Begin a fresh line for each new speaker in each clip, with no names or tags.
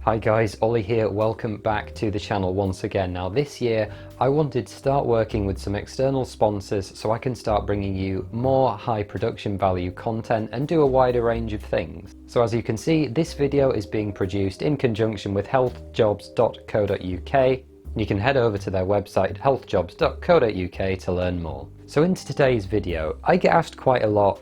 Hi guys, Ollie here, welcome back to the channel once again. Now this year I wanted to start working with some external sponsors so I can start bringing you more high production value content and do a wider range of things. So as you can see, this video is being produced in conjunction with healthjobs.co.uk. You can head over to their website healthjobs.co.uk to learn more. So into today's video, I get asked quite a lot,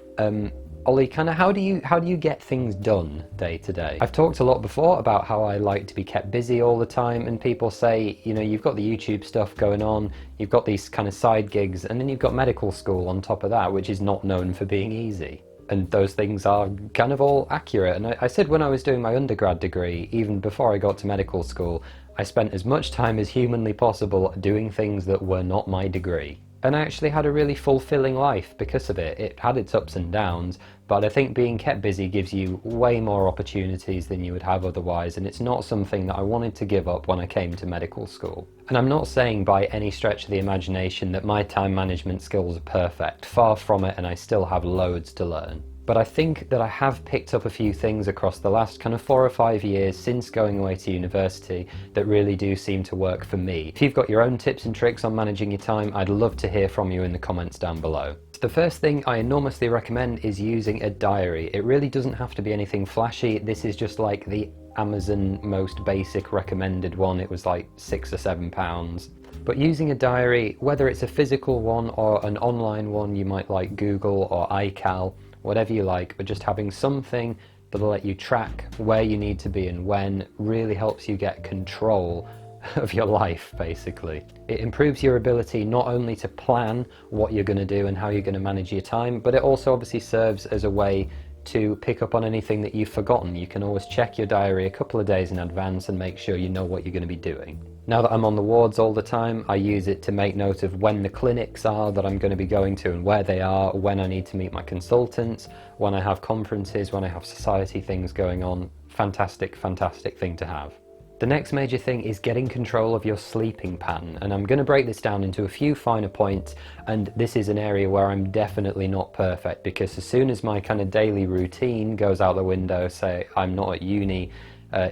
Ollie, how do you get things done day to day? I've talked a lot before about how I like to be kept busy all the time, and people say, you know, you've got the YouTube stuff going on, you've got these kind of side gigs, and then you've got medical school on top of that, which is not known for being easy. And those things are kind of all accurate. And I said when I was doing my undergrad degree, even before I got to medical school, I spent as much time as humanly possible doing things that were not my degree. And I actually had a really fulfilling life because of it. It had its ups and downs, but I think being kept busy gives you way more opportunities than you would have otherwise, and it's not something that I wanted to give up when I came to medical school. And I'm not saying by any stretch of the imagination that my time management skills are perfect, far from it, and I still have loads to learn. But I think that I have picked up a few things across the last kind of 4 or 5 years since going away to university that really do seem to work for me. If you've got your own tips and tricks on managing your time, I'd love to hear from you in the comments down below. The first thing I enormously recommend is using a diary. It really doesn't have to be anything flashy. This is just like the Amazon most basic recommended one. It was like £6 or £7. But using a diary, whether it's a physical one or an online one, you might like Google or iCal, whatever you like, but just having something that'll let you track where you need to be and when really helps you get control of your life, basically. It improves your ability not only to plan what you're going to do and how you're going to manage your time, but it also obviously serves as a way to pick up on anything that you've forgotten. You can always check your diary a couple of days in advance and make sure you know what you're going to be doing. Now that I'm on the wards all the time, I use it to make note of when the clinics are that I'm going to be going to and where they are, when I need to meet my consultants, when I have conferences, when I have society things going on. Fantastic, fantastic thing to have. The next major thing is getting control of your sleeping pattern, and I'm going to break this down into a few finer points, and this is an area where I'm definitely not perfect, because as soon as my kind of daily routine goes out the window, say I'm not at uni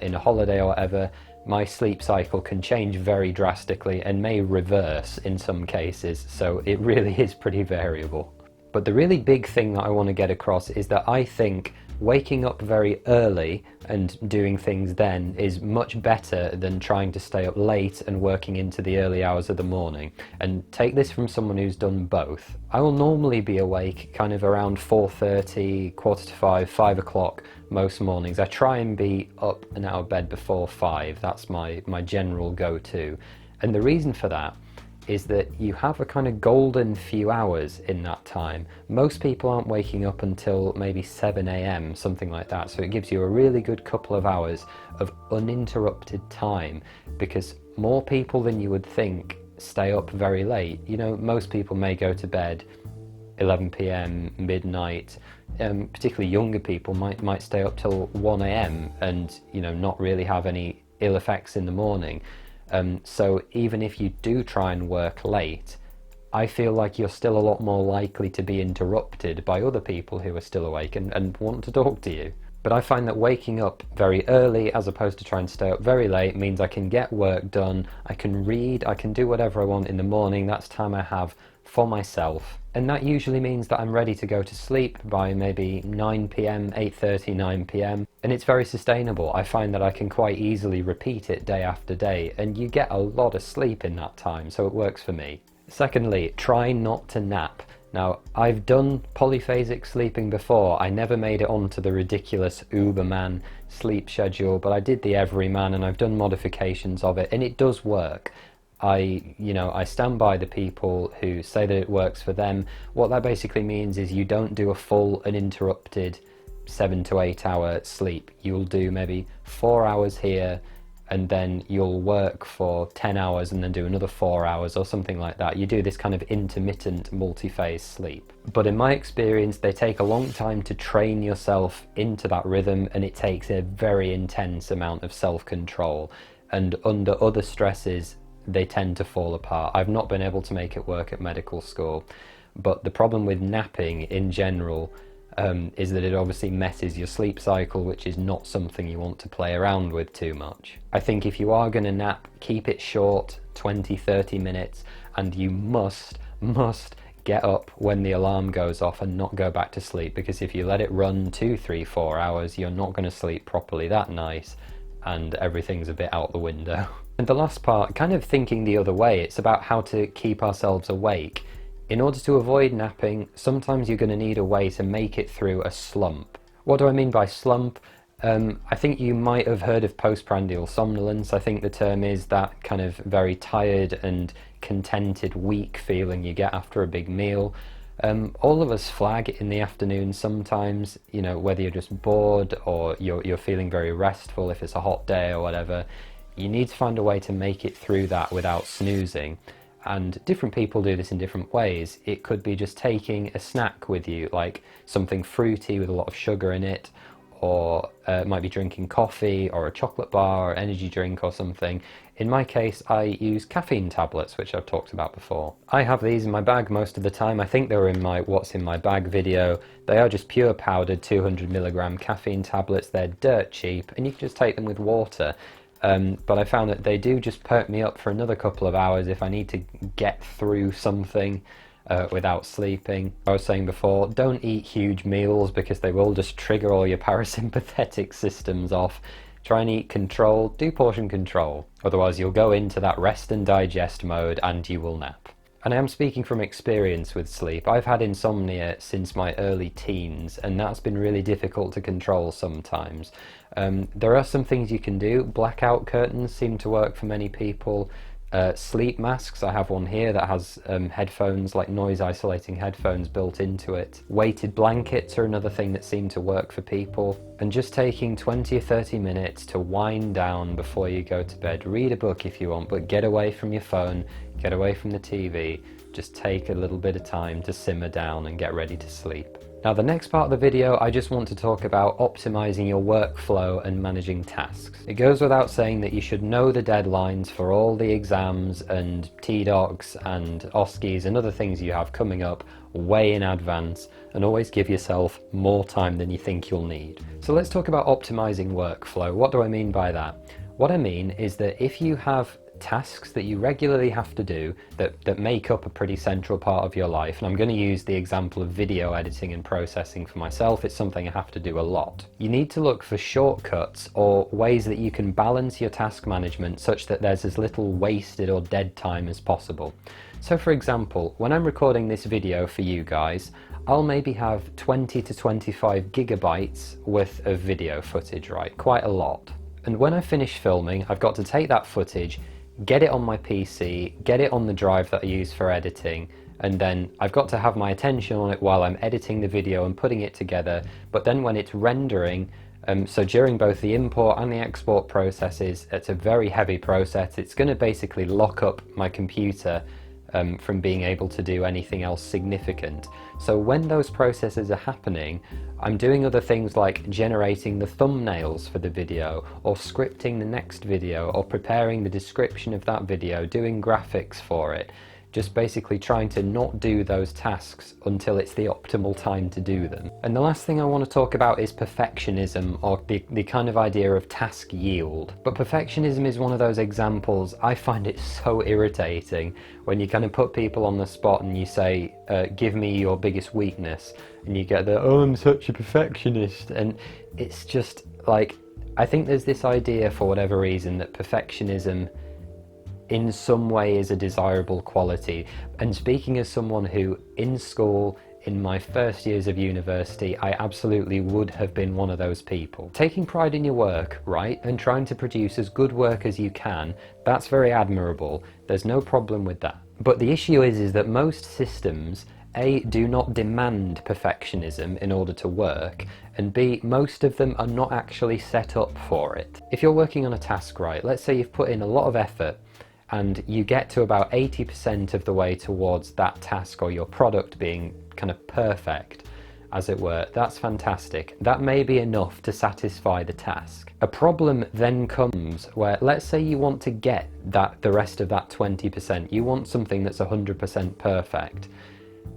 in a holiday or whatever, my sleep cycle can change very drastically and may reverse in some cases, so it really is pretty variable. But the really big thing that I want to get across is that I think waking up very early and doing things then is much better than trying to stay up late and working into the early hours of the morning. And take this from someone who's done both. I will normally be awake kind of around 4:30, 4:45, 5 o'clock most mornings. I try and be up and out of bed before 5. That's my general go-to. And the reason for that is that you have a kind of golden few hours in that time. Most people aren't waking up until maybe 7 AM, something like that, so it gives you a really good couple of hours of uninterrupted time, because more people than you would think stay up very late. You know, most people may go to bed 11 PM, midnight, particularly younger people might stay up till 1 AM and, you know, not really have any ill effects in the morning. So even if you do try and work late, I feel like you're still a lot more likely to be interrupted by other people who are still awake and want to talk to you. But I find that waking up very early as opposed to trying to stay up very late means I can get work done, I can read, I can do whatever I want in the morning. That's time I have for myself. And that usually means that I'm ready to go to sleep by maybe 9 PM, 8:30, 9 PM. And it's very sustainable. I find that I can quite easily repeat it day after day, and you get a lot of sleep in that time, so it works for me. Secondly, try not to nap. Now, I've done polyphasic sleeping before. I never made it onto the ridiculous Uberman sleep schedule, but I did the Everyman, and I've done modifications of it, and it does work. I stand by the people who say that it works for them. What that basically means is you don't do a full uninterrupted 7 to 8 hour sleep. You'll do maybe 4 hours here, and then you'll work for 10 hours and then do another 4 hours or something like that. You do this kind of intermittent multi-phase sleep. But in my experience, they take a long time to train yourself into that rhythm, and it takes a very intense amount of self-control. And under other stresses, they tend to fall apart. I've not been able to make it work at medical school, but the problem with napping in general is that it obviously messes your sleep cycle, which is not something you want to play around with too much. I think if you are going to nap, keep it short, 20-30 minutes, and you must get up when the alarm goes off and not go back to sleep, because if you let it run 2, 3, 4 hours, you're not going to sleep properly that night and everything's a bit out the window. And the last part, kind of thinking the other way, it's about how to keep ourselves awake. In order to avoid napping, sometimes you're going to need a way to make it through a slump. What do I mean by slump? I think you might have heard of postprandial somnolence. I think the term is that kind of very tired and contented, weak feeling you get after a big meal. All of us flag in the afternoon sometimes, you know, whether you're just bored or you're feeling very restful, if it's a hot day or whatever. You need to find a way to make it through that without snoozing. And different people do this in different ways. It could be just taking a snack with you, like something fruity with a lot of sugar in it, or it might be drinking coffee or a chocolate bar or energy drink or something. In my case, I use caffeine tablets, which I've talked about before. I have these in my bag most of the time. I think they were in my What's in My Bag video. They are just pure powdered 200 milligram caffeine tablets. They're dirt cheap and you can just take them with water. But I found that they do just perk me up for another couple of hours if I need to get through something without sleeping. I was saying before, don't eat huge meals because they will just trigger all your parasympathetic systems off. Try and eat controlled, do portion control. Otherwise you'll go into that rest and digest mode and you will nap. And I am speaking from experience with sleep. I've had insomnia since my early teens, and that's been really difficult to control sometimes. There are some things you can do. Blackout curtains seem to work for many people. Sleep masks, I have one here that has headphones, like noise isolating headphones built into it. Weighted blankets are another thing that seem to work for people. And just taking 20 or 30 minutes to wind down before you go to bed. Read a book if you want, but get away from your phone, get away from the TV. Just take a little bit of time to simmer down and get ready to sleep. Now the next part of the video, I just want to talk about optimizing your workflow and managing tasks. It goes without saying that you should know the deadlines for all the exams and TDocs and OSCEs and other things you have coming up way in advance, and always give yourself more time than you think you'll need. So let's talk about optimizing workflow. What do I mean by that? What I mean is that if you have tasks that you regularly have to do that make up a pretty central part of your life, and I'm going to use the example of video editing and processing for myself, it's something I have to do a lot. You need to look for shortcuts or ways that you can balance your task management such that there's as little wasted or dead time as possible. So for example, when I'm recording this video for you guys, I'll maybe have 20 to 25 gigabytes worth of video footage, right? Quite a lot. And when I finish filming, I've got to take that footage, get it on my PC, get it on the drive that I use for editing, and then I've got to have my attention on it while I'm editing the video and putting it together. But then when it's rendering, so during both the import and the export processes, it's a very heavy process. It's going to basically lock up my computer from being able to do anything else significant. So when those processes are happening, I'm doing other things like generating the thumbnails for the video, or scripting the next video, or preparing the description of that video, doing graphics for it. Just basically trying to not do those tasks until it's the optimal time to do them. And the last thing I want to talk about is perfectionism, or the kind of idea of task yield. But perfectionism is one of those examples. I find it so irritating when you kind of put people on the spot and you say, give me your biggest weakness, and you get the, oh, I'm such a perfectionist. And it's just like, I think there's this idea for whatever reason that perfectionism in some way is a desirable quality. And speaking as someone who in school, in my first years of university, I absolutely would have been one of those people. Taking pride in your work, right, and trying to produce as good work as you can, that's very admirable. There's no problem with that. But the issue is that most systems, A, do not demand perfectionism in order to work, and B, most of them are not actually set up for it. If you're working on a task, right, let's say you've put in a lot of effort, and you get to about 80% of the way towards that task or your product being kind of perfect, as it were, that's fantastic. That may be enough to satisfy the task. A problem then comes where, let's say you want to get the rest of that 20%, you want something that's 100% perfect.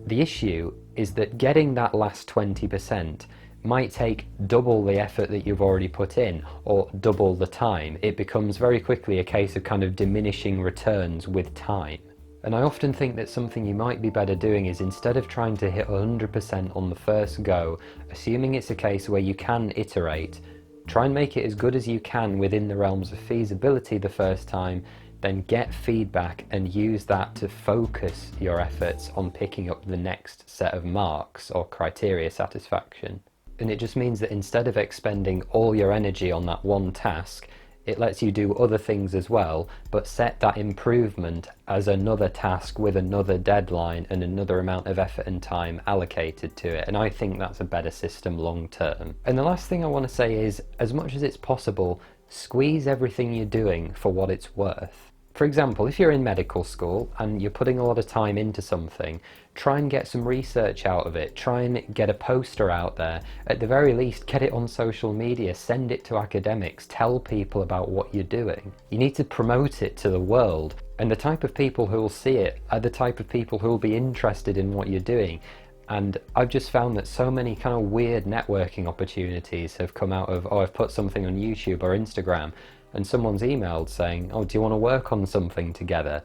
The issue is that getting that last 20% might take double the effort that you've already put in, or double the time. It becomes very quickly a case of kind of diminishing returns with time. And I often think that something you might be better doing is, instead of trying to hit 100% on the first go, assuming it's a case where you can iterate, try and make it as good as you can within the realms of feasibility the first time, then get feedback and use that to focus your efforts on picking up the next set of marks or criteria satisfaction. And it just means that instead of expending all your energy on that one task, it lets you do other things as well, but set that improvement as another task with another deadline and another amount of effort and time allocated to it. And I think that's a better system long term. And the last thing I want to say is, as much as it's possible, squeeze everything you're doing for what it's worth. For example, if you're in medical school and you're putting a lot of time into something, try and get some research out of it, try and get a poster out there, at the very least get it on social media, send it to academics, tell people about what you're doing. You need to promote it to the world, and the type of people who will see it are the type of people who will be interested in what you're doing. And I've just found that so many kind of weird networking opportunities have come out of, oh, I've put something on YouTube or Instagram, and someone's emailed saying, oh, do you want to work on something together?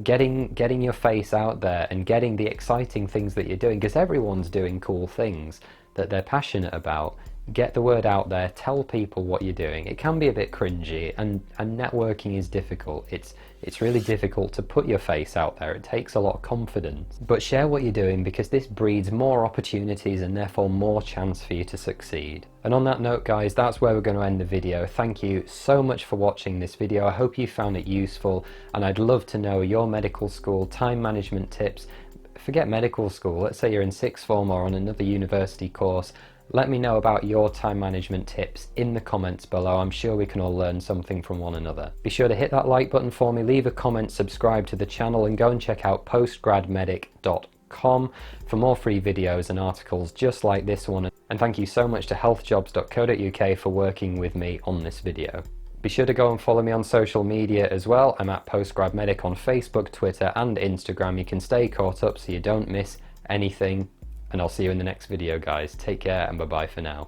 Getting your face out there and getting the exciting things that you're doing, because everyone's doing cool things that they're passionate about. Get the word out there, tell people what you're doing. It can be a bit cringy, and networking is difficult. It's really difficult to put your face out there. It takes a lot of confidence. But share what you're doing, because this breeds more opportunities and therefore more chance for you to succeed. And on that note, guys, that's where we're going to end the video. Thank you so much for watching this video. I hope you found it useful, and I'd love to know your medical school time management tips. Forget medical school, let's say you're in sixth form or on another university course. Let me know about your time management tips in the comments below. I'm sure we can all learn something from one another. Be sure to hit that like button for me, leave a comment, subscribe to the channel, and go and check out postgradmedic.com for more free videos and articles just like this one. And thank you so much to healthjobs.co.uk for working with me on this video. Be sure to go and follow me on social media as well. I'm at postgradmedic on Facebook, Twitter and Instagram. You can stay caught up so you don't miss anything. And I'll see you in the next video, guys. Take care and bye-bye for now.